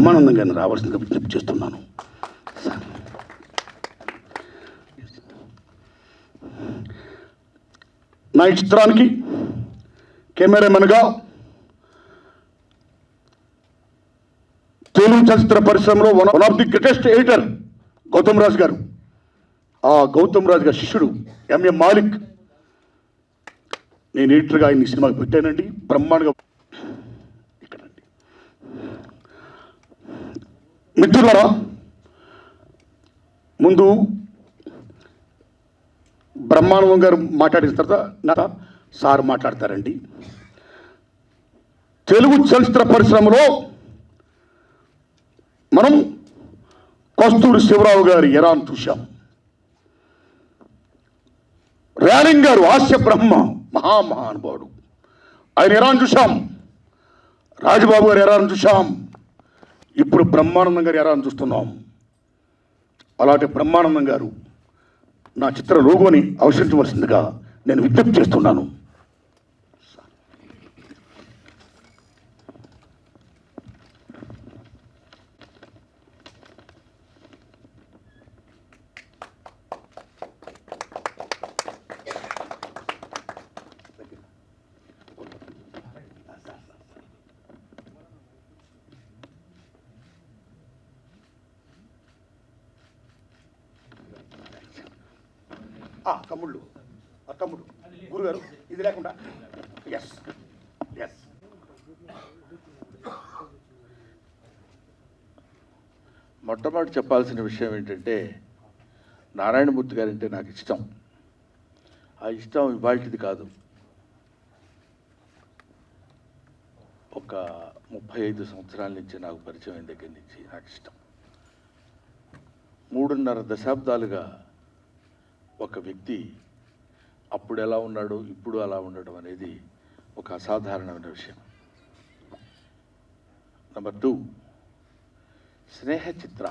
బ్రహ్మానందం గారిని రావాల్సిందిగా విజ్ఞప్తి చేస్తున్నాను. నా ఈ చిత్రానికి కెమెరామెన్గా తెలుగు చలచిత్ర పరిశ్రమలో one of the greatest editor Gautam Raju garu, ఆ గౌతమ్ రాజు గారి శిష్యుడు ఎంఎం మాలిక్, నేను ఎడిటర్గా ఆయన సినిమాకి పెట్టానండి. బ్రహ్మాండంగా ఇక్కడండి. మిత్రులారా, ముందు బ్రహ్మానందం గారు మాట్లాడిన తర్వాత సార్ మాట్లాడతారండి. తెలుగు చలచిత్ర పరిశ్రమలో మనం కస్తూరి శివరావు గారి ఎరాను చూశాం. ర్యాలింగ్ గారు హాస్య బ్రహ్మ, మహానుభావుడు, ఆయన ఎరాను చూశాం. రాజబాబు గారి ఎరాను చూశాం. ఇప్పుడు బ్రహ్మానందం గారి ఎరాను చూస్తున్నాం. అలాంటి బ్రహ్మానందం గారు నా చిత్ర లోగోని ఆవిష్కరించవలసిందిగా నేను విజ్ఞప్తి చేస్తున్నాను. తమ్ముడు గురుగారు, ఇది లేకుండా ఎస్ ఎస్. మొట్టమొదటి చెప్పాల్సిన విషయం ఏంటంటే, నారాయణమూర్తి గారంటే నాకు ఇష్టం. ఆ ఇష్టం ఇవాళది కాదు, ఒక 35 సంవత్సరాల నుంచి నాకు పరిచయం అయిన దగ్గర నుంచి నాకు ఇష్టం. 3.5 దశాబ్దాలుగా ఒక వ్యక్తి అప్పుడు ఎలా ఉన్నాడో ఇప్పుడు అలా ఉండడం అనేది ఒక అసాధారణమైన విషయం. నెంబర్ 2, స్నేహ చిత్ర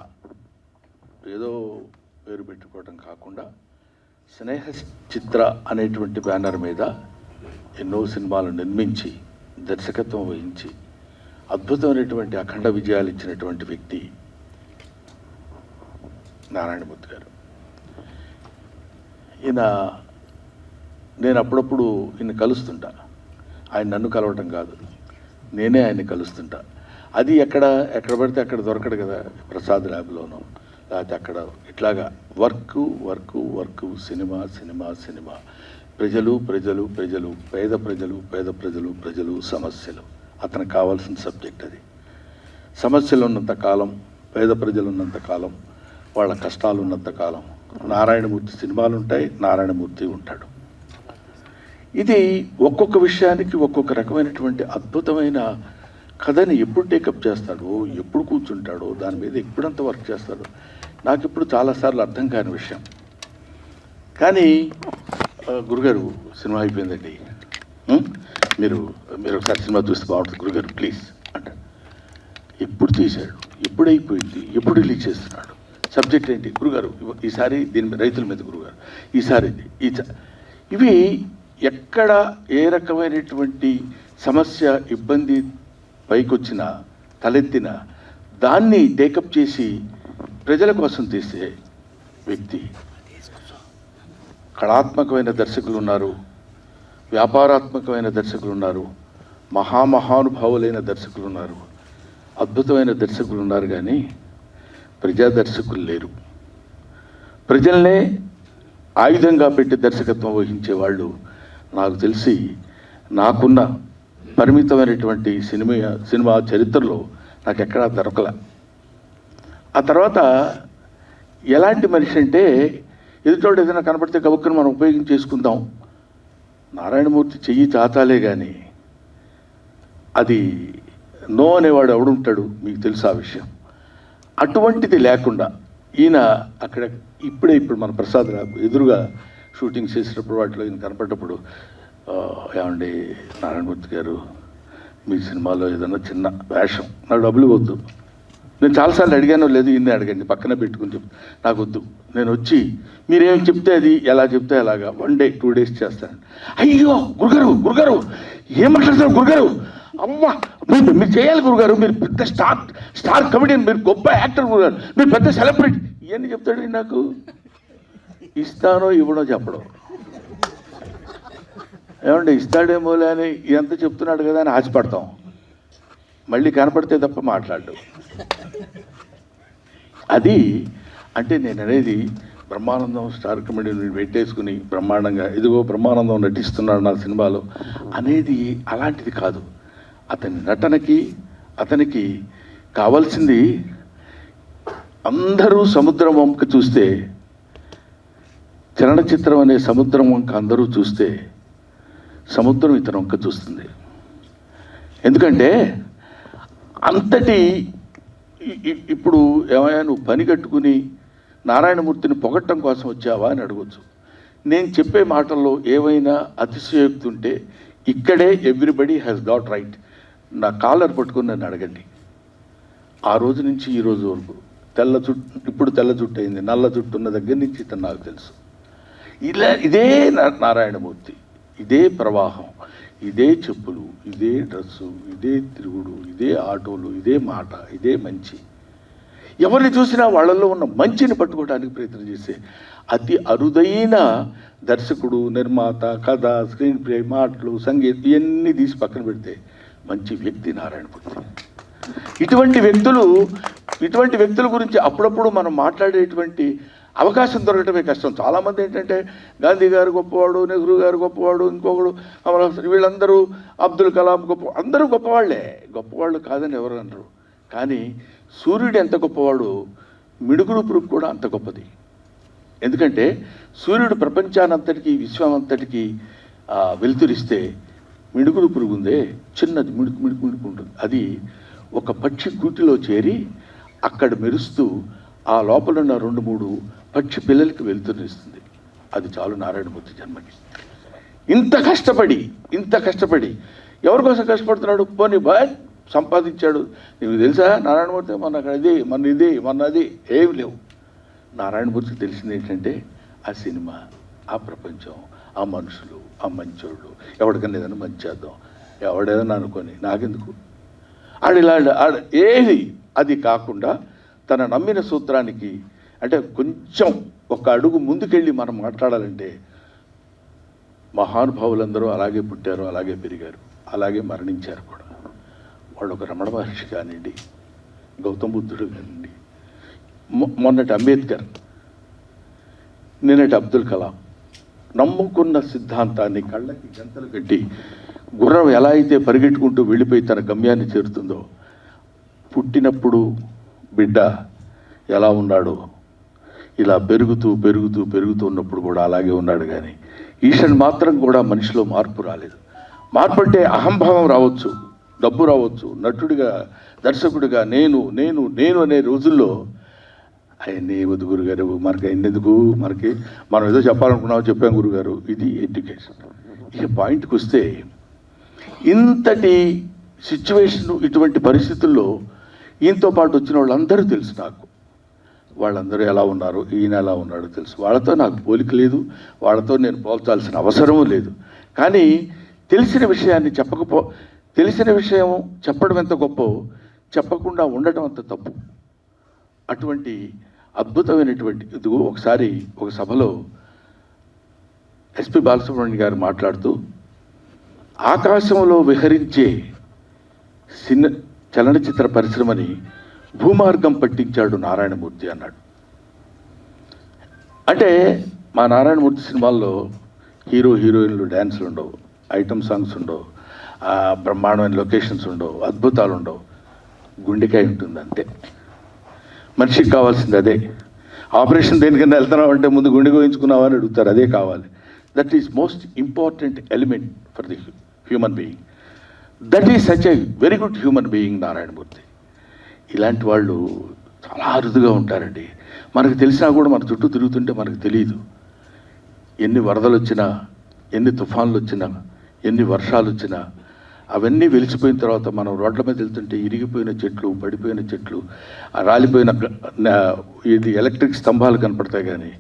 ఏదో పేరు పెట్టుకోవడం కాకుండా స్నేహ చిత్ర అనేటువంటి బ్యానర్ మీద ఎన్నో సినిమాలు నిర్మించి దర్శకత్వం వహించి అద్భుతమైనటువంటి అఖండ విజయాలు ఇచ్చినటువంటి వ్యక్తి నారాయణమూర్తి గారు. నేను అప్పుడప్పుడు ఈయన కలుస్తుంటా. ఆయన నన్ను కలవటం కాదు, నేనే ఆయన్ని కలుస్తుంటా. అది ఎక్కడ పడితే అక్కడ దొరకడు కదా, ప్రసాద్ ల్యాబ్లోనో లేకపోతే అక్కడ ఇట్లాగా వర్క్, సినిమా, ప్రజలు, పేద ప్రజలు, సమస్యలు. అతనికి కావాల్సిన సబ్జెక్ట్ అది. సమస్యలు ఉన్నంత కాలం, పేద ప్రజలు ఉన్నంత కాలం, వాళ్ళ కష్టాలు ఉన్నంత కాలం నారాయణమూర్తి సినిమాలు ఉంటాయి, నారాయణమూర్తి ఉంటాడు. ఇది ఒక్కొక్క విషయానికి ఒక్కొక్క రకమైనటువంటి అద్భుతమైన కథని ఎప్పుడు టేకప్ చేస్తాడో, ఎప్పుడు కూర్చుంటాడో, దాని మీద ఎప్పుడంత వర్క్ చేస్తాడో నాకు ఇప్పుడు చాలాసార్లు అర్థం కాని విషయం. కానీ గురుగారు సినిమా అయిపోయిందండి, మీరు ఒకసారి సినిమా చూస్తే బాగుంటుంది గురుగారు ప్లీజ్ అంటాడు. ఎప్పుడు తీశాడు, ఎప్పుడు అయిపోయింది, ఎప్పుడు రిలీజ్ చేస్తున్నాడు, సబ్జెక్ట్ ఏంటి గురుగారు, ఈసారి దీని రైతుల మీద గురుగారు, ఈసారి ఇవి ఎక్కడ ఏ రకమైనటువంటి సమస్య ఇబ్బంది పైకొచ్చినా తలెత్తినా దాన్ని టేకప్ చేసి ప్రజల కోసం తీసే వ్యక్తి. కళాత్మకమైన దర్శకులు ఉన్నారు, వ్యాపారాత్మకమైన దర్శకులు ఉన్నారు, మహానుభావులైన దర్శకులు ఉన్నారు, అద్భుతమైన దర్శకులు ఉన్నారు. కానీ ప్రజా దర్శకులు లేరు. ప్రజల్నే ఆయుధంగా పెట్టి దర్శకత్వం వహించే వాళ్ళు నాకు తెలిసి నాకున్న పరిమితమైనటువంటి సినిమా చరిత్రలో నాకు ఎక్కడా దొరకల. ఆ తర్వాత ఎలాంటి మనిషి అంటే, ఎదుటోడు ఏదైనా కనపడితే గబుక్కుని మనం ఉపయోగించేసుకుందాం. నారాయణమూర్తి చెయ్యి చాచాలే కానీ అది నో అనేవాడు ఎవడుంటాడు, మీకు తెలుసు ఆ విషయం. అటువంటిది లేకుండా ఈయన అక్కడ ఇప్పుడు మన ప్రసాద్ రాబు ఎదురుగా షూటింగ్ చేసేటప్పుడు వాటిలో ఈయన కనపడ్డప్పుడు, ఏమండి నారాయణమూర్తి గారు మీ సినిమాలో ఏదన్నా చిన్న వేషం, నాకు డబ్బులు వద్దు. నేను చాలాసార్లు అడిగానో లేదు, ఈయన్ని అడగండి, పక్కన పెట్టుకుని నాకు వద్దు, నేను వచ్చి మీరేం చెప్తే అది, ఎలా చెప్తే అలాగా 1 day 2 days చేస్తాను. అయ్యో గురుగారు ఏం మాట్లాడతారు గురుగారు, అమ్మా మీరు చేయాలి గురుగారు, మీరు పెద్ద స్టార్ కమెడియన్, మీరు గొప్ప యాక్టర్ గురుగారు, మీరు పెద్ద సెలబ్రిటీ, ఇవన్నీ చెప్తాడు నాకు. ఇస్తానో ఇవ్వడో చెప్పడం. ఏమంటే ఇస్తాడేమోలే అని ఇదంతా చెప్తున్నాడు కదా అని ఆశపడతాం, మళ్ళీ కనపడితే తప్ప మాట్లాడు. అది అంటే నేను అనేది బ్రహ్మానందం స్టార్ కమెడీని పెట్టేసుకుని బ్రహ్మాండంగా ఇదిగో బ్రహ్మానందం నటిస్తున్నాడు నా సినిమాలో అనేది అలాంటిది కాదు. అతని నటనకి అతనికి కావాల్సింది అందరూ సముద్రం వంక చూస్తే, చలనచిత్రం అనే సముద్రం వంక అందరూ చూస్తే సముద్రం ఇతని వంక చూస్తుంది. ఎందుకంటే అంతటి ఇప్పుడు ఏమయ్యా నువ్వు పని కట్టుకుని నారాయణమూర్తిని పొగట్టం కోసం వచ్చావా అని అడగచ్చు. నేను చెప్పే మాటల్లో ఏమైనా అతిశయోక్తి ఉంటే ఇక్కడే ఎవ్రీబడి హ్యాస్ గాట్ రైట్. నా కాలర్ పట్టుకుని నన్ను అడగండి. ఆ రోజు నుంచి ఈ రోజు వరకు తెల్ల జుట్టు, ఇప్పుడు తెల్ల జుట్టు అయింది, నల్ల జుట్టు ఉన్న దగ్గర నుంచి ఇతను నాకు తెలుసు. ఇదే నారాయణమూర్తి, ఇదే ప్రవాహం, ఇదే చెప్పులు, ఇదే డ్రెస్సు, ఇదే తిరుగుడు, ఇదే ఆటోలు, ఇదే మాట, ఇదే మంచి. ఎవరిని చూసినా వాళ్ళల్లో ఉన్న మంచిని పట్టుకోవడానికి ప్రయత్నం చేసే అతి అరుదైన దర్శకుడు, నిర్మాత, కథ, స్క్రీన్ ప్లే, మాటలు, సంగీతం ఇవన్నీ తీసి పక్కన పెడితే మంచి వ్యక్తి నారాయణమూర్తి. ఇటువంటి వ్యక్తుల గురించి అప్పుడప్పుడు మనం మాట్లాడేటువంటి అవకాశం దొరకటమే కష్టం. చాలామంది ఏంటంటే గాంధీ గారు గొప్పవాడు, నెహ్రూ గారు గొప్పవాడు, ఇంకొకడు వీళ్ళందరూ అబ్దుల్ కలాం అందరూ గొప్పవాళ్ళు కాదని ఎవరు అనరు. కానీ సూర్యుడు ఎంత గొప్పవాడు, మిడుగురు పురుగు కూడా అంత గొప్పది. ఎందుకంటే సూర్యుడు ప్రపంచానంతటికీ విశ్వమంతటికీ వెలుతురిస్తే మిడుగురు పురుగు ఉందే చిన్నది మిడుకు ఉంటుంది. అది ఒక పక్షి గూటిలో చేరి అక్కడ మెరుస్తూ ఆ లోపల ఉన్న 2-3 పక్షి పిల్లలకి వెలుతురిస్తుంది. అది చాలు నారాయణమూర్తి జన్మకి. ఇంత కష్టపడి ఎవరి కోసం కష్టపడుతున్నాడు? పోనీ సంపాదించాడు. నీకు తెలుసా నారాయణమూర్తి మొన్నది ఏమి లేవు. నారాయణమూర్తికి తెలిసింది ఏంటంటే ఆ సినిమా, ఆ ప్రపంచం, ఆ మనుషులు, ఆ మంచోళ్ళు, ఎవరికన్నా ఏదైనా మంచి చేద్దాం, ఎవడేదన్నా అనుకొని నాకెందుకు ఏది అది కాకుండా తన నమ్మిన సూత్రానికి అంటే కొంచెం ఒక అడుగు ముందుకెళ్ళి మనం మాట్లాడాలంటే మహానుభావులందరూ అలాగే పుట్టారు, అలాగే పెరిగారు, అలాగే మరణించారు కూడా. వాళ్ళు ఒక రమణ మహర్షి కానివ్వండి, గౌతమ బుద్ధుడు కానివ్వండి, మొన్నటి అంబేద్కర్, నిన్నటి అబ్దుల్ కలాం నమ్ముకున్న సిద్ధాంతాన్ని కళ్ళకి గంతలు కట్టి గుర్రం ఎలా అయితే పరిగెట్టుకుంటూ వెళ్ళిపోయి తన గమ్యాన్ని చేరుతుందో, పుట్టినప్పుడు బిడ్డ ఎలా ఉన్నాడో ఇలా పెరుగుతూ ఉన్నప్పుడు కూడా అలాగే ఉన్నాడు. కానీ ఈశ్వరుని మాత్రం కూడా మనిషిలో మార్పు రాలేదు. మార్పు అంటే అహంభావం రావచ్చు, డబ్బు రావచ్చు, నటుడిగా దర్శకుడిగా నేను అనే రోజుల్లో ఆయన్ని వద్దు గురుగారు, మనకి ఎందుకు, మనం ఏదో చెప్పాం గురుగారు. ఇది ఎడ్యుకేషన్. ఇక పాయింట్కి వస్తే ఇంతటి సిచ్యువేషన్, ఇటువంటి పరిస్థితుల్లో ఈయనతో పాటు వచ్చిన వాళ్ళందరూ తెలుసు నాకు. వాళ్ళందరూ ఎలా ఉన్నారు, ఈయన ఎలా ఉన్నాడో తెలుసు. వాళ్ళతో నాకు పోలిక లేదు, వాళ్ళతో నేను పోల్చాల్సిన అవసరము లేదు. కానీ తెలిసిన విషయాన్ని తెలిసిన విషయం చెప్పడం ఎంత గొప్ప, చెప్పకుండా ఉండటం అంత తప్పు. అటువంటి అద్భుతమైనటువంటి ఇదిగో ఒకసారి ఒక సభలో ఎస్పి బాలసుబ్రహ్మణ్యం గారు మాట్లాడుతూ ఆకాశంలో విహరించే చలనచిత్ర పరిశ్రమని భూమార్గం పట్టించాడు నారాయణమూర్తి అన్నాడు. అంటే మా నారాయణమూర్తి సినిమాల్లో హీరోయిన్లు డ్యాన్సులు ఉండవు, ఐటమ్ సాంగ్స్ ఉండవు, బ్రహ్మాండమైన లొకేషన్స్ ఉండవు, అద్భుతాలు ఉండవు, గుండెకాయ ఉంటుంది అంతే. మనిషికి కావాల్సింది అదే. ఆపరేషన్ దేనికన్నా వెళ్తున్నావు అంటే ముందు గుండె గోయించుకున్నావా అని అడుగుతారు, అదే కావాలి. That is most important element for the human being. That is such a very good human being Narayanamurthy. ఇలాంటి వాళ్ళు చాలా అరుదుగా ఉంటారండి. మనకు తెలిసినా కూడా మన చుట్టూ తిరుగుతుంటే మనకు తెలియదు. ఎన్ని వరదలు వచ్చినా, ఎన్ని తుఫాన్లు వచ్చినా, ఎన్ని వర్షాలు వచ్చినా అవన్నీ వెలిసిపోయిన తర్వాత మనం రోడ్ల మీద వెళ్తుంటే ఇరిగిపోయిన చెట్లు, పడిపోయిన చెట్లు, రాలిపోయిన ఇది ఎలక్ట్రిక్ స్తంభాలు కనపడతాయి. కానీ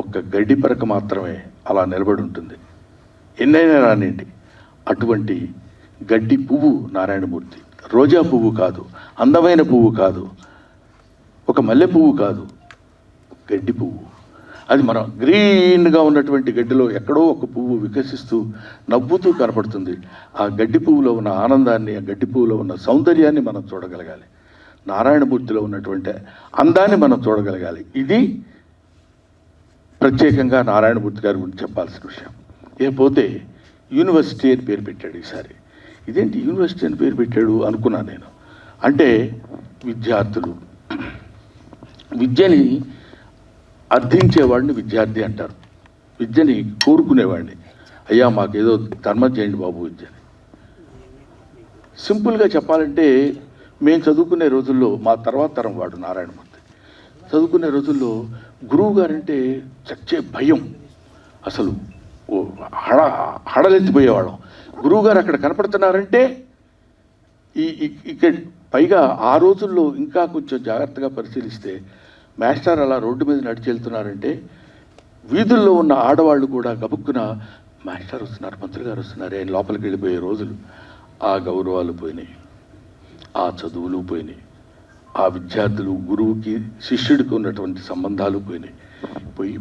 ఒక్క గడ్డి పరక మాత్రమే అలా నిలబడి ఉంటుంది. ఎన్నైనా రానివ్వండి. అటువంటి గడ్డి పువ్వు నారాయణమూర్తి. రోజా పువ్వు కాదు, అందమైన పువ్వు కాదు, ఒక మల్లె పువ్వు కాదు, గడ్డి పువ్వు. అది మనం గ్రీన్గా ఉన్నటువంటి గడ్డిలో ఎక్కడో ఒక పువ్వు వికసిస్తూ నవ్వుతూ కనపడుతుంది. ఆ గడ్డి పువ్వులో ఉన్న ఆనందాన్ని, ఆ గడ్డి పువ్వులో ఉన్న సౌందర్యాన్ని మనం చూడగలగాలి. నారాయణమూర్తిలో ఉన్నటువంటి అందాన్ని మనం చూడగలగాలి. ఇది ప్రత్యేకంగా నారాయణమూర్తి గారి గురించి చెప్పాల్సిన విషయం. పోతే యూనివర్సిటీ అని పేరు పెట్టాడు ఈసారి. ఇదేంటి యూనివర్సిటీ అని పేరు పెట్టాడు అనుకున్నాను నేను. అంటే విద్యార్థులు, విద్యని అర్థించేవాడిని విద్యార్థి అంటారు, విద్యని కోరుకునేవాడిని. అయ్యా మాకేదో ధర్మం చేయండి బాబు విద్యని. సింపుల్గా చెప్పాలంటే మేము చదువుకునే రోజుల్లో, మా తర్వాత తరం వాడు నారాయణమూర్తి, చదువుకునే రోజుల్లో గురువు గారంటే చచ్చే భయం. అసలు హడలెత్తిపోయేవాళ్ళం. గురువుగారు అక్కడ కనపడుతున్నారంటే ఇక్కడ పైగా ఆ రోజుల్లో ఇంకా కొంచెం జాగ్రత్తగా పరిశీలిస్తే మాస్టర్ అలా రోడ్డు మీద నడిచి వెళ్తున్నారంటే వీధుల్లో ఉన్న ఆడవాళ్ళు కూడా గబుక్కున మాస్టర్ వస్తున్నారు, మంత్రులు గారు వస్తున్నారు ఆయన లోపలికి వెళ్ళిపోయే రోజులు. ఆ గౌరవాలు పోయినాయి, ఆ చదువులు పోయినాయి, ఆ విద్యార్థులు గురువుకి శిష్యుడికి ఉన్నటువంటి సంబంధాలు పోయినాయి.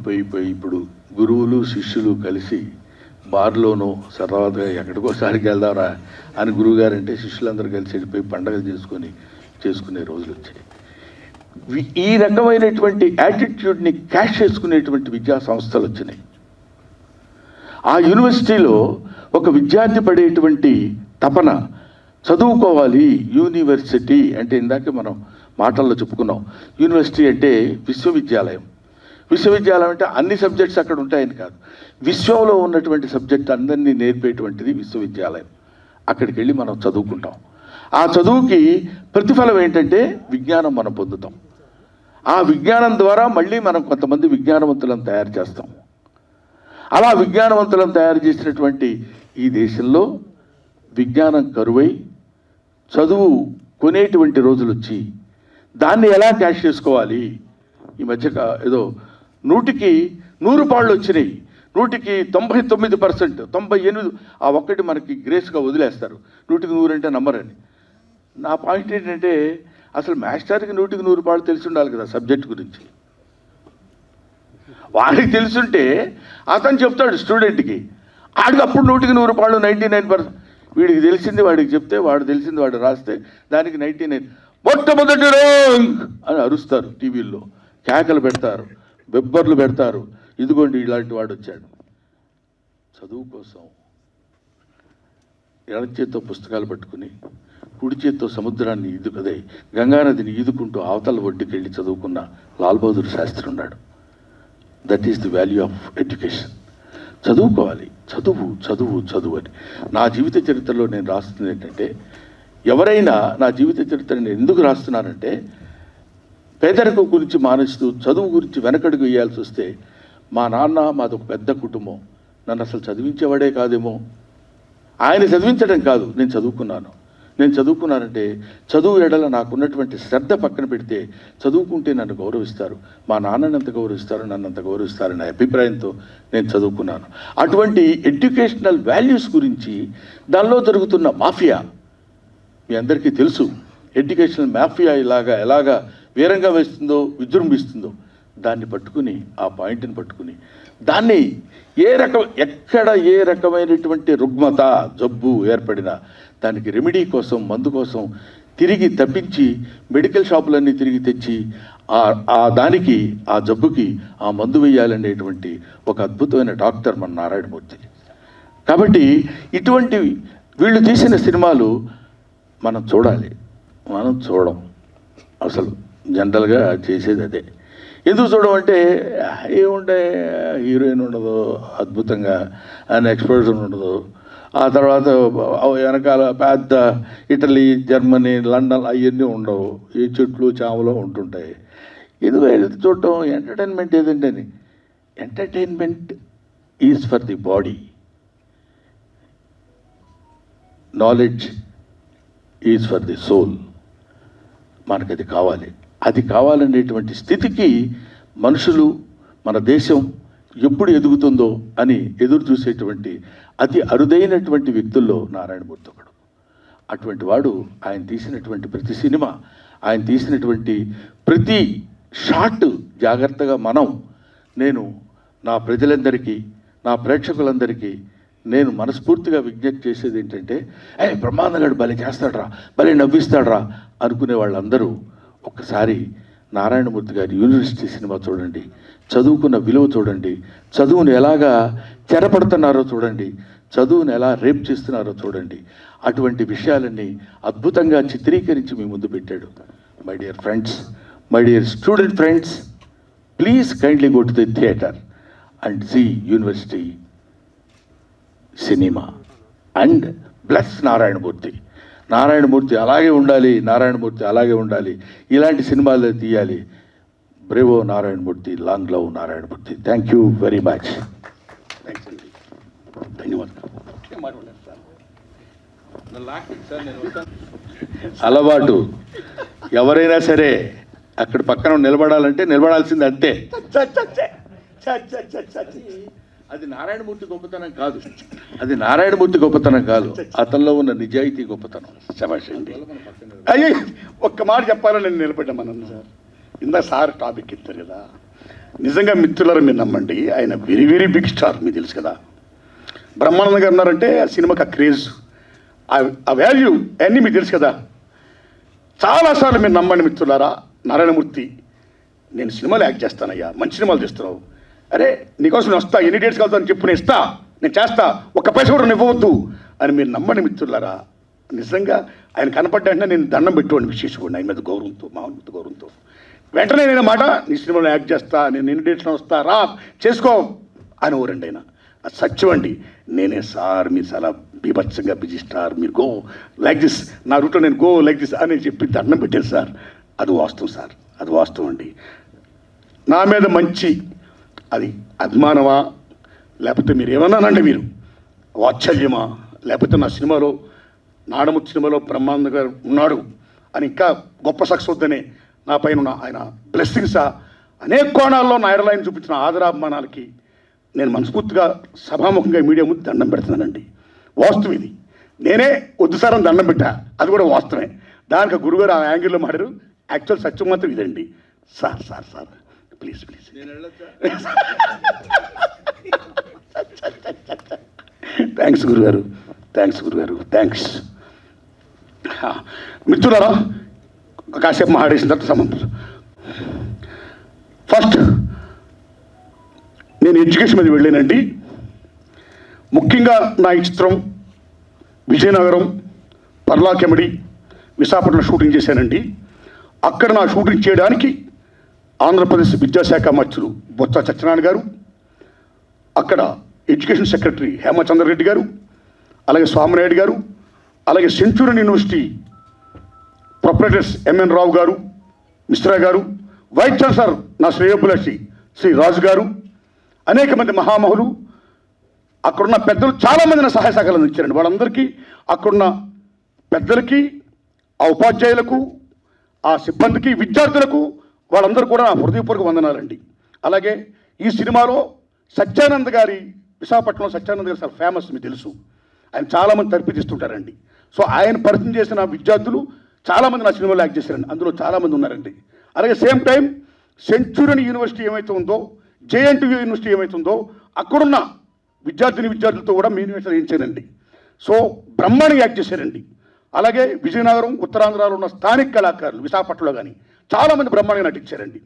పోయి ఇప్పుడు గురువులు శిష్యులు కలిసి బార్లోనూ సరదాగా ఎక్కడికోసారికి వెళ్దారా అని గురువుగారు అంటే శిష్యులందరూ కలిసి వెళ్ళిపోయి పండగలు చేసుకునే రోజులు వచ్చాయి. ఈ రకమైనటువంటి యాటిట్యూడ్ని క్యాష్ చేసుకునేటువంటి విద్యా సంస్థలు వచ్చినాయి. ఆ యూనివర్సిటీలో ఒక విద్యార్థి పడేటువంటి తపన, చదువుకోవాలి. యూనివర్సిటీ అంటే ఇందాక మనం మాటల్లో చెప్పుకున్నాం, యూనివర్సిటీ అంటే విశ్వవిద్యాలయం. విశ్వవిద్యాలయం అంటే అన్ని సబ్జెక్ట్స్ అక్కడ ఉంటాయని కాదు, విశ్వంలో ఉన్నటువంటి సబ్జెక్ట్ అందరినీ నేర్పేటువంటిది విశ్వవిద్యాలయం. అక్కడికి వెళ్ళి మనం చదువుకుంటాం. ఆ చదువుకి ప్రతిఫలం ఏంటంటే విజ్ఞానం మనం పొందుతాం. ఆ విజ్ఞానం ద్వారా మళ్ళీ మనం కొంతమంది విజ్ఞానవంతులను తయారు చేస్తాం. అలా విజ్ఞానవంతులను తయారు చేసినటువంటి ఈ దేశంలో విజ్ఞానం కరువై చదువు కొనేటువంటి రోజులు వచ్చి దాన్ని ఎలా క్యాష్ చేసుకోవాలి. ఈ మధ్య ఏదో 100కి 100 పాళ్ళు వచ్చినాయి, 100కి 99%, 98 ఆ ఒక్కటి మనకి గ్రేస్గా వదిలేస్తారు. 100కి 100 అంటే నమ్మరని. నా పాయింట్ ఏంటంటే అసలు మాస్టర్కి 100కి 100 పాళ్ళు తెలిసి ఉండాలి కదా సబ్జెక్ట్ గురించి. వాడికి తెలుసుంటే అతను చెప్తాడు స్టూడెంట్కి, ఆడికి అప్పుడు 100కి 100 పాళ్ళు 99%. వీడికి తెలిసింది వాడికి చెప్తే, వాడు తెలిసింది వాడు రాస్తే దానికి 99 మొట్టమొదటి ర్యాంక్ అని అరుస్తారు, టీవీల్లో కేకలు పెడతారు, బెబ్బర్లు పెడతారు. ఇదిగోండి ఇలాంటి వాడు వచ్చాడు. చదువు కోసం ఎడమ చేత్తో పుస్తకాలు పట్టుకుని కుడి చేత్తో సముద్రాన్ని అదే గంగానదిని ఈదుకుంటూ అవతల ఒడ్డుకి వెళ్ళి చదువుకున్న లాల్ బహదూర్ శాస్త్రి ఉన్నాడు. That is the value of education. చదువుకోవాలి, చదువు చదువు చదువు అని. నా జీవిత చరిత్రలో నేను రాస్తుంది ఏంటంటే, ఎవరైనా నా జీవిత చరిత్రని ఎందుకు రాస్తున్నానంటే, పేదరికం గురించి మానేస్తూ చదువు గురించి వెనకడుగు వేయాల్సి వస్తే, మా నాన్న మాదొక పెద్ద కుటుంబం, నన్ను అసలు చదివించేవాడే కాదేమో. ఆయన చదివించడం కాదు, నేను చదువుకున్నానంటే చదువు ఎడల నాకున్నటువంటి శ్రద్ధ పక్కన పెడితే చదువుకుంటే నన్ను గౌరవిస్తారు, మా నాన్నని ఎంత గౌరవిస్తారు, నన్ను అంత గౌరవిస్తారనే అభిప్రాయంతో నేను చదువుకున్నాను. అటువంటి ఎడ్యుకేషనల్ వాల్యూస్ గురించి, దానిలో జరుగుతున్న మాఫియా మీ అందరికీ తెలుసు. ఎడ్యుకేషనల్ మాఫియా ఎలాగా వీరంగా వేస్తుందో, విజృంభిస్తుందో, దాన్ని పట్టుకుని, ఆ పాయింట్ని పట్టుకుని దాన్ని ఎక్కడ ఏ రకమైనటువంటి రుగ్మత జబ్బు ఏర్పడినా దానికి రెమెడీ కోసం, మందు కోసం తిరిగి తప్పించి మెడికల్ షాపులన్నీ తిరిగి తెచ్చి దానికి, ఆ జబ్బుకి ఆ మందు వేయాలనేటువంటి ఒక అద్భుతమైన డాక్టర్ మన నారాయణమూర్తి. కాబట్టి ఇటువంటి వీళ్ళు తీసిన సినిమాలు మనం చూడాలి. మనం చూడం, అసలు జనరల్గా చేసేది అదే. ఎందుకు చూడమంటే ఏముంటే హీరోయిన్ ఉండదు, అద్భుతంగా ఆయన ఎక్స్ప్రెషన్ ఉండదు, ఆ తర్వాత వెనకాల పెద్ద ఇటలీ, జర్మనీ, లండన్ అవన్నీ ఉండవు, ఈ చెట్లు చామలో ఉంటుంటాయి. ఎందుకు వెళ్ళి చూడటం? ఎంటర్టైన్మెంట్ ఏదండి అని. Entertainment is for the body, knowledge is for the soul. మనకు అది కావాలి. అది కావాలనేటువంటి స్థితికి మనుషులు, మన దేశం ఎప్పుడు ఎదుగుతుందో అని ఎదురు చూసేటువంటి అతి అరుదైనటువంటి వ్యక్తుల్లో నారాయణమూర్తి ఒకడు. అటువంటి వాడు ఆయన తీసినటువంటి ప్రతి సినిమా, ఆయన తీసినటువంటి ప్రతి షాట్ జాగ్రత్తగా నేను నా ప్రజలందరికీ, నా ప్రేక్షకులందరికీ నేను మనస్ఫూర్తిగా విజ్ఞప్తి చేసేది ఏంటంటే, బ్రహ్మానందగాడు భలే చేస్తాడ్రా, భలే నవ్విస్తాడ్రా అనుకునే వాళ్ళందరూ ఒక్కసారి నారాయణమూర్తి గారి యూనివర్సిటీ సినిమా చూడండి, చదువుకున్న విలువ చూడండి, చదువును ఎలాగా చెరపడుతున్నారో చూడండి, చదువును ఎలా రేప్ చేస్తున్నారో చూడండి. అటువంటి విషయాలన్నీ అద్భుతంగా చిత్రీకరించి మీ ముందు పెట్టాడు. My dear friends, my dear student friends, please kindly go to the theatre and see university cinema and bless Narayanamurthy. Narayanamurthy అలాగే ఉండాలి, నారాయణమూర్తి అలాగే ఉండాలి, ఇలాంటి సినిమాలు తీయాలి. Bravo Narayanamurthy, long love Narayanamurthy. Thank you very much. Thanks అండి, ధన్యవాదాలు. అలవాటు ఎవరైనా సరే అక్కడ పక్కన నిలబడాలంటే నిలబడాల్సింది అంతే. అది నారాయణమూర్తి గొప్పతనం కాదు, అది నారాయణమూర్తి గొప్పతనం కాదు, అతనిలో ఉన్న నిజాయితీ గొప్పతనం. శభాష్ అండి. అయ్యే ఒక్క మాట చెప్పాలని నేను నిలబడ్డామన్నాను సార్. ఇందాక సార్ టాపిక్ ఇస్తారు కదా, నిజంగా మిత్రులారా మీరు నమ్మండి, ఆయన వెరీ వెరీ బిగ్ స్టార్. మీకు తెలుసు కదా, బ్రహ్మానంద గారు ఉన్నారంటే ఆ సినిమాకి ఆ క్రేజ్, ఆ వాల్యూ అన్నీ మీకు తెలుసు కదా. చాలాసార్లు మీరు నమ్మండి మిత్రులారా, నారాయణమూర్తి నేను సినిమాలు యాక్ట్ చేస్తానయ్యా, మంచి సినిమాలు చేస్తున్నావు, అరే నీకోసం నేను వస్తా, ఎన్ని డేట్స్కి వెళ్తాను చెప్పు, నేను ఇస్తా, నేను చేస్తా, ఒక్క పైసా కూడా ఇవ్వవద్దు అని మీరు నమ్మండి మిత్రులారా. నిజంగా ఆయన కనపడ్డా అంటే నేను దండం పెట్టుకోండి, విశేషంగా ఆయన మీద గౌరవంతో, మామూలు గౌరవంతో. వెంటనే నేను మాట, నీ సినిమాలో యాక్ట్ చేస్తా, నేను ఎన్ని డేట్స్లో వస్తా, రా చేసుకో అని ఓరండి ఆయన. అది సత్యం అండి. నేనే సార్ మీరు చాలా బీభత్సంగా బిజీ స్టార్, మీరు గో లైక్ దిస్, నా రూట్లో నేను గో లైక్ దిస్ అని చెప్పి దండం పెట్టాను సార్. అది వాస్తవం సార్, అది వాస్తవం అండి. నా మీద మంచి అది అభిమానమా, లేకపోతే మీరు ఏమన్నానండి, మీరు వాత్సల్యమా, లేకపోతే నా సినిమాలో నాడముత్తి సినిమాలో బ్రహ్మానంద గారు ఉన్నాడు అని ఇంకా గొప్ప సక్సెస్ వద్దనే నా పైన ఉన్న ఆయన బ్లెస్సింగ్సా, అనేక కోణాల్లో నా ఎయిర్లైన్ చూపించిన ఆదరాభిమానాలకి నేను మనస్ఫూర్తిగా సభాముఖంగా మీడియా ముందు దండం పెడుతున్నానండి. వాస్తవం ఇది. నేనే వద్దు సార్ అని దండం పెట్టా, అది కూడా వాస్తవమే. దానికి గురుగారు ఆ యాంగిల్లో మాడారు. యాక్చువల్ సత్యం మాత్రం ఇదండి. Sir sir sir please please. Thanks గురుగారు, థ్యాంక్స్ గురుగారు, థ్యాంక్స్. మిత్రులారా, కాసేపు మాట్లాడేసిన తర్వాత సంబంధం. ఫస్ట్ నేను ఎడ్యుకేషన్ మీద వెళ్ళానండి. ముఖ్యంగా నా ఈ చిత్రం విజయనగరం, పర్లాకెమడి, విశాఖపట్నం షూటింగ్ చేశానండి. అక్కడ నా షూటింగ్ చేయడానికి ఆంధ్రప్రదేశ్ విద్యాశాఖ మంత్రులు బొత్స సత్యనారాయణ గారు, అక్కడ ఎడ్యుకేషన్ సెక్రటరీ హేమచంద్రరెడ్డి గారు, అలాగే స్వామినాయుడు గారు, అలాగే సెంచూరియన్ యూనివర్సిటీ ప్రొపరేటర్స్ ఎంఎన్ రావు గారు, మిశ్రా గారు, వైస్ ఛాన్సలర్ నా శ్రేయోభిలాషి శ్రీ రాజు గారు, అనేక మంది మహామహులు, అక్కడున్న పెద్దలు చాలామంది నా సహాయ సహకారాలు అందించారండి. వాళ్ళందరికీ, అక్కడున్న పెద్దలకి, ఆ ఉపాధ్యాయులకు, ఆ సిబ్బందికి, విద్యార్థులకు, వాళ్ళందరూ కూడా నా హృదయపూర్వక వందనాలండి. అలాగే ఈ సినిమాలో సత్యానంద్ గారి, విశాఖపట్నంలో సత్యానంద్ గారు చాలా ఫేమస్, మీకు తెలుసు. ఆయన చాలామంది తర్పిదిస్తుంటారండి. సో ఆయన పరిచయం చేసిన విద్యార్థులు చాలామంది నా సినిమాలో యాక్ట్ చేశారండి. అందులో చాలామంది ఉన్నారండి. అలాగే సేమ్ టైం సెంచూరియన్ యూనివర్సిటీ ఏమైతే ఉందో, జేఎన్టీయూ యూనివర్సిటీ ఏమైతుందో, అక్కడున్న విద్యార్థులతో కూడా మీనివేషన్ వేయించారండి. సో బ్రహ్మాండంగా యాక్ట్ చేశారండి. అలాగే విజయనగరం, ఉత్తరాంధ్రలో ఉన్న స్థానిక కళాకారులు, విశాఖపట్నంలో కానీ చాలామంది బ్రహ్మాండంగా నటించారండి.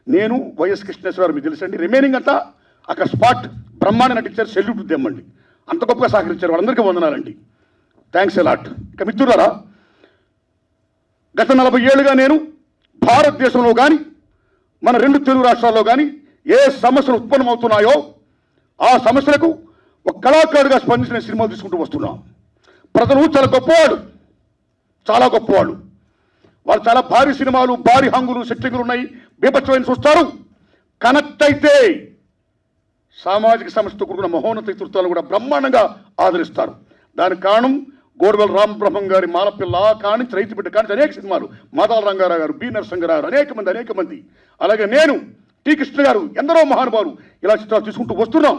నేను వైఎస్ కృష్ణేశ్వరరావు మీకు తెలుసండి, రిమైనింగ్ అంతా అక్కడ స్పాట్ బ్రహ్మాండంగా నటించారు. సెల్యూట్ తెమ్మండి, అంత గొప్పగా సహకరించారు. వాళ్ళందరికీ వందనాలండి. Thanks a lot. ఇక మిత్రులారా, గత 40 ఏళ్ళుగా నేను భారతదేశంలో కానీ మన 2 తెలుగు రాష్ట్రాల్లో కానీ ఏ సమస్యలు ఉత్పన్నమవుతున్నాయో ఆ సమస్యలకు ఒక కళాకారుడిగా స్పందించిన సినిమాలు తీసుకుంటూ వస్తున్నాం. ప్రజలు చాలా గొప్పవాడు, చాలా గొప్పవాళ్ళు. వాళ్ళు చాలా భారీ సినిమాలు, భారీ హంగులు, సెట్టింగులు ఉన్నాయి, బీభత్సమైన చూస్తారు. కనెక్ట్ అయితే సామాజిక సమస్యతో కూడుకున్న మహోన్నత నేతృత్వాలను కూడా బ్రహ్మాండంగా ఆదరిస్తారు. దానికి కారణం గోడవల్ రామబ్రహ్మం గారి మాలపిల్ల కానించి, రైతు బిడ్డ కానించి అనేక సినిమాలు, మాదాల రంగారావు గారు, బి నరసింహరావు, అనేక మంది, అలాగే నేను, టి కృష్ణ గారు, ఎందరో మహానుభావులు ఇలా చిత్రాలు తీసుకుంటూ వస్తున్నాం.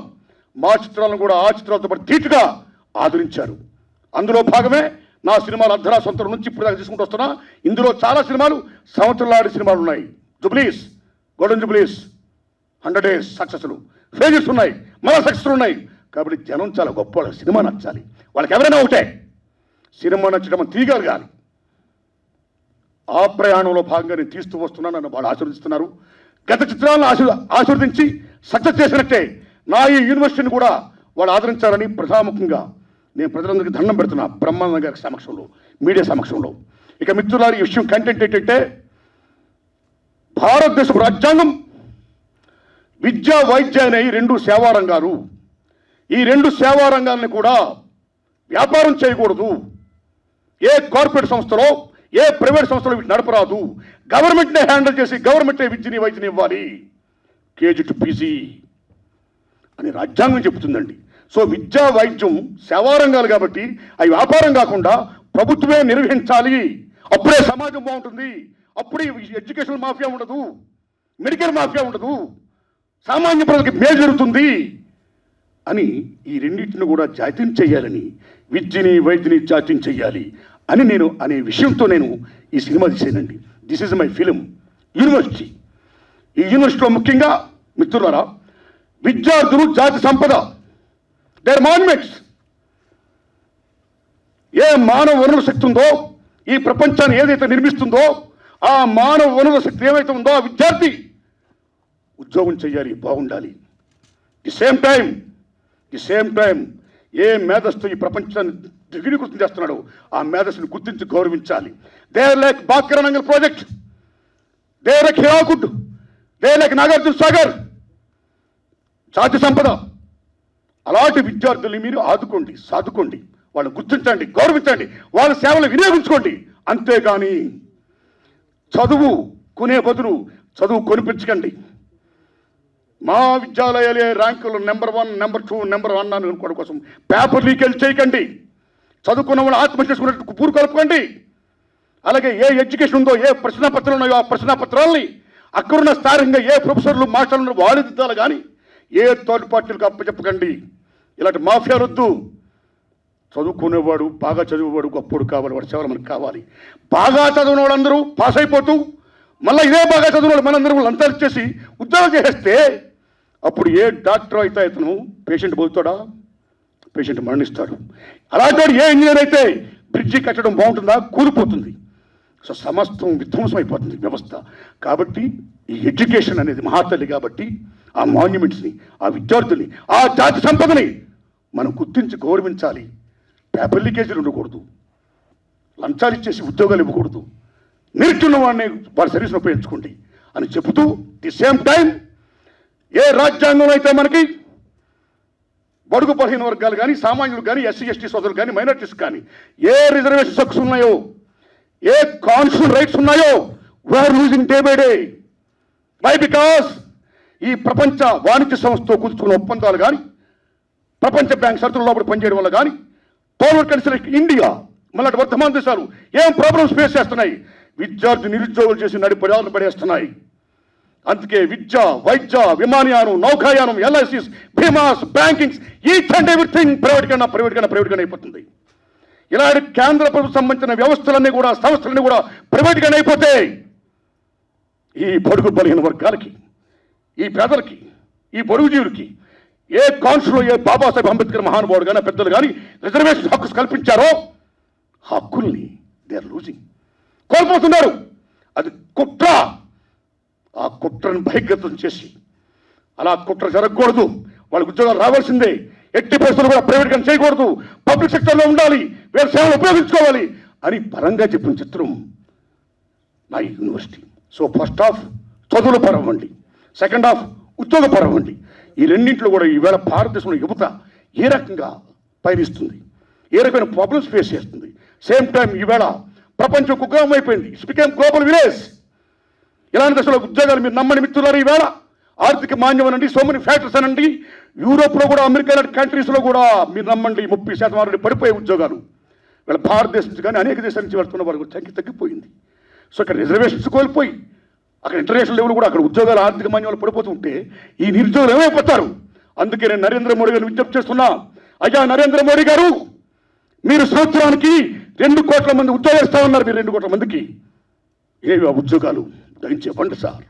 మా చిత్రాలను కూడా ఆ చిత్రాలతో పాటు ధీటుగా ఆదరించారు. అందులో భాగమే నా సినిమాలు అర్ధరాసంతరం నుంచి ఇప్పుడు దాకా తీసుకుంటూ వస్తున్నా. ఇందులో చాలా సినిమాలు సంవత్సరాల సినిమాలు ఉన్నాయి. జుబ్లీస్, గోల్డెన్ జుబ్లీస్, 100 days సక్సెస్లు, ఫేజెస్ ఉన్నాయి, మళ్ళా సక్సెస్లు ఉన్నాయి. కాబట్టి జనం చాలా గొప్ప వాళ్ళకి సినిమా నచ్చాలి. వాళ్ళకి ఎవరైనా ఒకటే, సినిమా నచ్చడం తీయగలగాలి. ఆ ప్రయాణంలో భాగంగా నేను తీస్తూ వస్తున్నాను. నన్ను వాళ్ళు ఆశీర్వదిస్తున్నారు. గత చిత్రాలను ఆశీర్వదించి సక్సెస్ చేసినట్టే నా ఈ యూనివర్సిటీని కూడా వాళ్ళు ఆదరించాలని ప్రధానముఖంగా నేను ప్రజలందరికీ దండం పెడుతున్నా, బ్రహ్మానంద గారి సమక్షంలో, మీడియా సమక్షంలో. ఇక మిత్రులారి ఈ విషయం కంటెంట్ ఏంటంటే, భారతదేశ రాజ్యాంగం విద్యా వైద్య అనే 2 సేవా రంగాలు. ఈ 2 సేవా రంగాలని కూడా వ్యాపారం చేయకూడదు. ఏ కార్పొరేట్ సంస్థలో, ఏ ప్రైవేట్ సంస్థలో వీటి నడపరాదు. గవర్నమెంట్నే హ్యాండిల్ చేసి గవర్నమెంటే విద్యని వైద్యని ఇవ్వాలి, కేజీ టు పీజీ అని రాజ్యాంగం చెబుతుందండి. సో విద్యా వైద్యం సేవా రంగాలు కాబట్టి అవి వ్యాపారం కాకుండా ప్రభుత్వమే నిర్వహించాలి. అప్పుడే సమాజం బాగుంటుంది. అప్పుడే ఎడ్యుకేషన్ మాఫియా ఉండదు, మెడికల్ మాఫియా ఉండదు, సామాన్య ప్రజలకు మేలు జరుగుతుంది అని ఈ రెండింటిని కూడా జాతీయం చేయాలని, విద్యని వైద్యని జాతీయం చేయాలి అని నేను అనే విషయంతో నేను ఈ సినిమా తీసానండి. This is my film university. ఈ యూనివర్సిటీలో ముఖ్యంగా మిత్రులారా, విద్యార్థులు జాతి సంపద, దేర్ మాన్యుమెంట్స్. ఏ మానవ వనరుల శక్తి ఉందో, ఈ ప్రపంచాన్ని ఏదైతే నిర్మిస్తుందో, ఆ మానవ వనరుల శక్తి ఏమైతే ఉందో ఆ విద్యార్థి ఉద్యోగం చేయాలి, బాగుండాలి. ది సేమ్ టైం ఏ మేధస్సు ఈ ప్రపంచాన్ని దిగునీకృతం చేస్తున్నాడో ఆ మేధస్సును గుర్తించి గౌరవించాలి. They like బాక్యరంగల్ project, they like Hirakud, they like Nagarjuna Sagar, జాతి సంపద. అలాంటి విద్యార్థుల్ని మీరు ఆదుకోండి, సాదుకోండి, వాళ్ళని గుర్తించండి, గౌరవించండి, వాళ్ళ సేవలు వినియోగించుకోండి. అంతేగాని చదువు కొనే బదులు చదువు కొనిపించకండి. మా విద్యాలయాలే ర్యాంకులు నెంబర్ 1, నెంబర్ 2, నెంబర్ 1 అని అనుకోవడం కోసం పేపర్ లీకేజ్ చేయకండి. చదువుకున్న వాళ్ళు ఆత్మహత్య చేసుకున్నట్టు పూరు కలుపుకోండి. అలాగే ఏ ఎడ్యుకేషన్ ఉందో, ఏ ప్రశ్నాపత్రాలు ఉన్నాయో ఆ ప్రశ్నాపత్రాలని అక్కడున్న స్థానికంగా ఏ ప్రొఫెసర్లు మాస్టర్లు వాళ్ళు దిద్దాలి, కానీ ఏ థర్డ్ పార్టీలకు అప్పచెప్పకండి. ఇలాంటి మాఫియాలు వద్దు. చదువుకునేవాడు, బాగా చదివేవాడు గొప్పడు కావాలి, వాడి సేవలు మనకు కావాలి. బాగా చదివిన వాళ్ళందరూ పాస్ అయిపోతూ మళ్ళీ ఇదే బాగా చదివిన వాళ్ళు మనందరూ లంచాలు చేసి ఉద్యోగం చేస్తే అప్పుడు ఏ డాక్టర్ అయితే అతను పేషెంట్ పోతాడా, పేషెంట్ మరణిస్తాడు. అలాంటి ఏ ఇంజనీర్ అయితే బ్రిడ్జి కట్టడం బాగుంటుందా, కూలిపోతుంది. సో సమస్తం విధ్వంసం అయిపోతుంది వ్యవస్థ. కాబట్టి ఈ ఎడ్యుకేషన్ అనేది మహాతల్లి కాబట్టి ఆ మాన్యుమెంట్స్ని, ఆ విద్యార్థుల్ని, ఆ జాతి సంపదని మనం గుర్తించి గౌరవించాలి. పేపర్ లీకేజీలు ఉండకూడదు, లంచాలు ఇచ్చేసి ఉద్యోగాలు ఇవ్వకూడదు, నిరుచున్న వాడిని వారి సర్వీస్ని ఉపయోగించుకోండి అని చెబుతూ, ది సేమ్ టైం ఏ రాజ్యాంగంలో అయితే మనకి బడుగు బలహీన వర్గాలు కానీ, సామాన్యులు కానీ, ఎస్సీ ఎస్టీ సోదరులు కానీ, మైనారిటీస్ కానీ ఏ రిజర్వేషన్ హక్స్ ఉన్నాయో, ఏ కాన్స్టిట్యూషనల్ రైట్స్ ఉన్నాయో, we are losing day by day. Why? Because ఈ ప్రపంచ వాణిజ్య సంస్థతో కుదుర్చుకున్న ఒప్పందాలు కానీ, ప్రపంచ బ్యాంక్ షరతుల లోపల పనిచేయడం వల్ల కానీ, పవర్ కంట్రీ ఇండియా మళ్ళీ వర్తమాన దేశాలు ఏం ప్రాబ్లమ్స్ ఫేస్ చేస్తున్నాయి? విద్యార్థి నిరుద్యోగులు చేసి నడిపడాలను పడేస్తున్నాయి. అందుకే విద్య, వైద్య, విమానయానం, నౌకాయానం, ఎల్ఐసిస్, బీమాస్, బ్యాంకింగ్స్, ఈచ్ అండ్ ఎవ్రీథింగ్ ప్రైవేట్గానే అయిపోతుంది. ఇలాంటి కేంద్ర ప్రభుత్వం సంబంధించిన వ్యవస్థలన్నీ కూడా, సంస్థలన్నీ కూడా ప్రైవేట్గానే అయిపోతే ఈ బడుగు బలహీన వర్గాలకి, ఈ పేదలకి, ఈ బడుగు జీవులకి ఏ కాన్స్టిట్యూషన్లో ఏ బాబాసాహెబ్ అంబేద్కర్ మహానుభావుడు కానీ, పెద్దలు కానీ రిజర్వేషన్ హక్కు కల్పించారో హక్కుల్ని దే ఆర్ లూజింగ్, కోల్పోతున్నారు. అది కుట్ర. ఆ కుట్రను బహిర్గతం చేసి అలా కుట్ర జరగకూడదు, వాళ్ళకి ఉద్యోగాలు రావాల్సిందే. ఎట్టి పరిస్థితులు కూడా ప్రైవేట్గా చేయకూడదు, పబ్లిక్ సెక్టర్లో ఉండాలి, వీళ్ళ సేవలు ఉపయోగించుకోవాలి అని పరంగా చెప్పిన చిత్రం నా యూనివర్సిటీ. సో ఫస్ట్ హాఫ్ చదువుల పరవండి, సెకండ్ హాఫ్ ఉద్యోగ పరవండి. ఈ రెండింటిలో కూడా ఈవేళ భారతదేశంలో యువత ఏ రకంగా పయనిస్తుంది, ఏ రకమైన ప్రాబ్లమ్స్ ఫేస్ చేస్తుంది. సేమ్ టైం ఈవేళ ప్రపంచం కుగ్రామం అయిపోయింది. It's became global village. ఇలాంటి దశలో ఉద్యోగాలు మీరు నమ్మని మిత్రులారు, ఈవేళ ఆర్థిక మాన్యం అనండి, సో మెనీ ఫ్యాక్టర్స్ అనండి, యూరోప్లో కూడా, అమెరికా లాంటి కంట్రీస్లో కూడా మీరు నమ్మండి 30% ఆల్రెడీ పడిపోయే ఉద్యోగాలు. వీళ్ళ భారతదేశం నుంచి కానీ అనేక దేశాల నుంచి వెళ్తున్న వారికి సంఖ్య తగ్గిపోయింది. సో ఇక్కడ రిజర్వేషన్స్ కోల్పోయి అక్కడ ఇంటర్నేషనల్ లెవెల్ కూడా అక్కడ ఉద్యోగాలు ఆర్థిక మాన్యాలు పడిపోతుంటే ఈ నిరుద్యోగులు ఏమైపోతారు? అందుకే నేను నరేంద్ర మోడీ గారిని విజ్ఞప్తి చేస్తున్నా, అయ్యా నరేంద్ర మోడీ గారు, మీరు సంవత్సరానికి 2 కోట్ల మంది ఉద్యోగాలు ఇస్తా ఉన్నారు. మీరు 2 కోట్ల మందికి ఏవి ఆ ఉద్యోగాలు దయించి ఇవ్వండి సార్.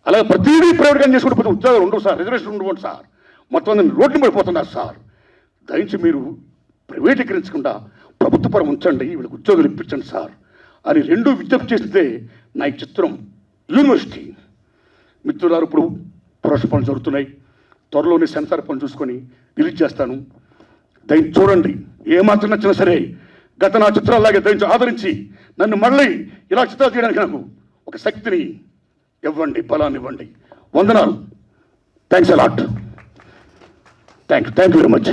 అలాగే ప్రతిదీ ప్రైవేట్గా చేసుకుంటూ పోతే ఉద్యోగాలు ఉండవు సార్, రిజర్వేషన్ ఉండవు సార్. మొత్తం మంది రోడ్లు పడిపోతున్నారు సార్. దయించి మీరు ప్రైవేటీకరించకుండా ప్రభుత్వ పరం ఉంచండి, వీళ్ళకి ఉద్యోగాలు ఇప్పించండి సార్ అని 2 విజ్ఞప్తి చేస్తే నా ఈ చిత్రం యూనివర్సిటీ మిత్రులారు ఇప్పుడు ప్రొడక్షన్ పనులు జరుగుతున్నాయి. త్వరలోనే సెన్సార్ పని చూసుకొని రిలీజ్ చేస్తాను. దయచేసి చూడండి. ఏమాత్రం నచ్చినా సరే గత నా చిత్రాల్లాగే దయచేసి ఆదరించి నన్ను మళ్ళీ ఇలా చిత్రాలు చేయడానికి నాకు ఒక శక్తిని ఇవ్వండి, బలాన్ని ఇవ్వండి. వందనాలు. Thanks a lot. Thank you very much.